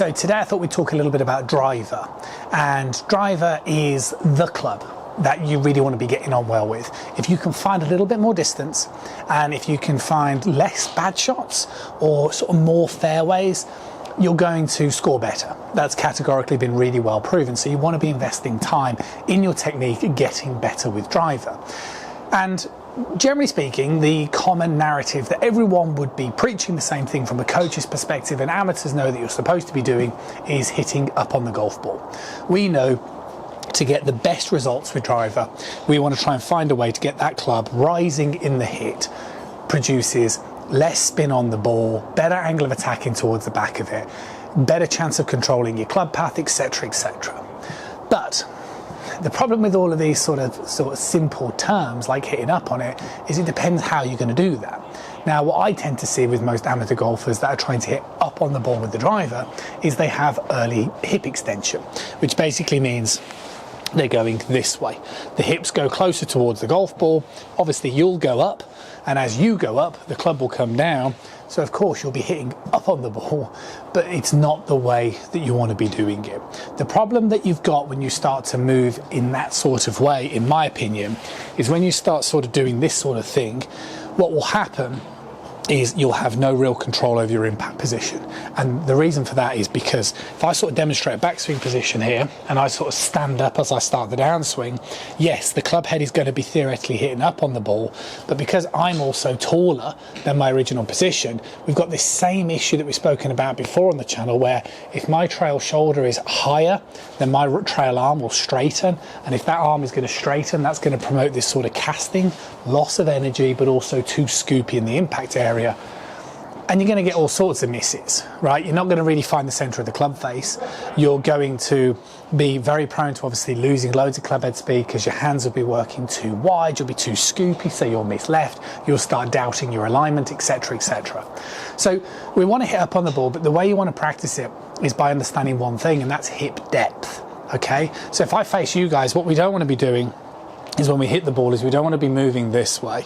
So today I thought we'd talk a little bit about driver, and driver is the club that you really want to be getting on well with. If you can find a little bit more distance, and if you can find less bad shots or sort of more fairways, you're going to score better. That's categorically been really well proven. So you want to be investing time in your technique, getting better with driver. And generally speaking, the common narrative that everyone would be preaching the same thing from a coach's perspective, and amateurs know that you're supposed to be doing, is hitting up on the golf ball. We know to get the best results with driver, we want to try and find a way to get that club rising in the hit, produces less spin on the ball, better angle of attacking towards the back of it, better chance of controlling your club path, etc, etc. But the problem with all of these sort of simple terms like hitting up on it is it depends how you're going to do that. Now, what I tend to see with most amateur golfers that are trying to hit up on the ball with the driver is they have early hip extension, which basically means they're going this way. The hips go closer towards the golf ball. Obviously you'll go up, and as you go up, the club will come down. So of course you'll be hitting up on the ball, but it's not the way that you want to be doing it. The problem that you've got when you start to move in that sort of way, in my opinion, is when you start sort of doing this sort of thing, what will happen is you'll have no real control over your impact position. And the reason for that is because if I sort of demonstrate a backswing position here and I sort of stand up as I start the downswing, yes, the club head is going to be theoretically hitting up on the ball, but because I'm also taller than my original position, we've got this same issue that we've spoken about before on the channel, where if my trail shoulder is higher, then my trail arm will straighten, and if that arm is going to straighten, that's going to promote this sort of casting, loss of energy, but also too scoopy in the impact area. And you're going to get all sorts of misses, right? You're not going to really find the center of the club face. You're going to be very prone to obviously losing loads of club head speed because your hands will be working too wide, you'll be too scoopy, so you'll miss left, you'll start doubting your alignment, etc, etc. So we want to hit up on the ball, but the way you want to practice it is by understanding one thing, and that's hip depth, okay? So if I face you guys, what we don't want to be doing is when we hit the ball is we don't want to be moving this way.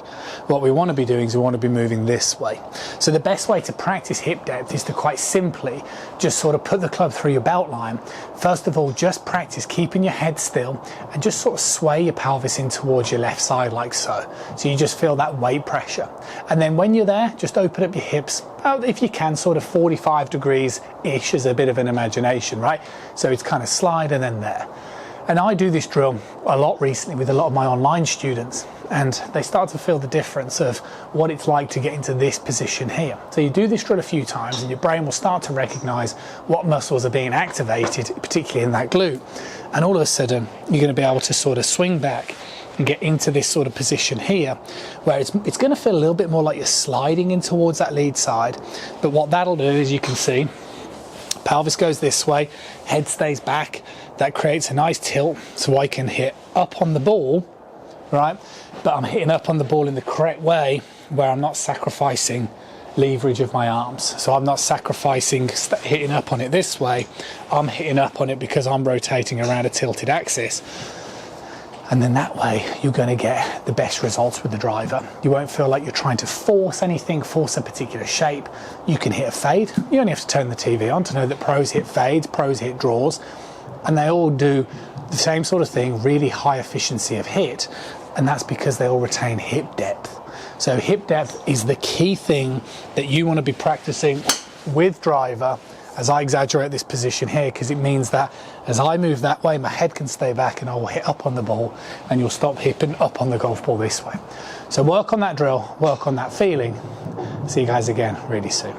What we want to be doing is we want to be moving this way. So the best way to practice hip depth is to quite simply just sort of put the club through your belt line. First of all, just practice keeping your head still and just sort of sway your pelvis in towards your left side like so. So you just feel that weight pressure. And then when you're there, just open up your hips, if you can, sort of 45 degrees-ish as a bit of an imagination, right? So it's kind of slide and then there. And I do this drill a lot recently with a lot of my online students, and they start to feel the difference of what it's like to get into this position here. So you do this drill a few times and your brain will start to recognize what muscles are being activated, particularly in that glute. And all of a sudden, you're going to be able to sort of swing back and get into this sort of position here, where it's going to feel a little bit more like you're sliding in towards that lead side. But what that'll do is, you can see, pelvis goes this way, head stays back. That creates a nice tilt, so I can hit up on the ball, right? But I'm hitting up on the ball in the correct way, where I'm not sacrificing leverage of my arms. So I'm not sacrificing hitting up on it this way. I'm hitting up on it because I'm rotating around a tilted axis. And then that way you're going to get the best results with the driver. You won't feel like you're trying to force anything, force a particular shape. You can hit a fade. You only have to turn the TV on to know that pros hit fades, pros hit draws, and they all do the same sort of thing, really high efficiency of hit, and that's because they all retain hip depth. So hip depth is the key thing that you want to be practicing with driver. As I exaggerate this position here, because it means that as I move that way, my head can stay back and I will hit up on the ball, and you'll stop hipping up on the golf ball this way. So work on that drill, work on that feeling. See you guys again really soon.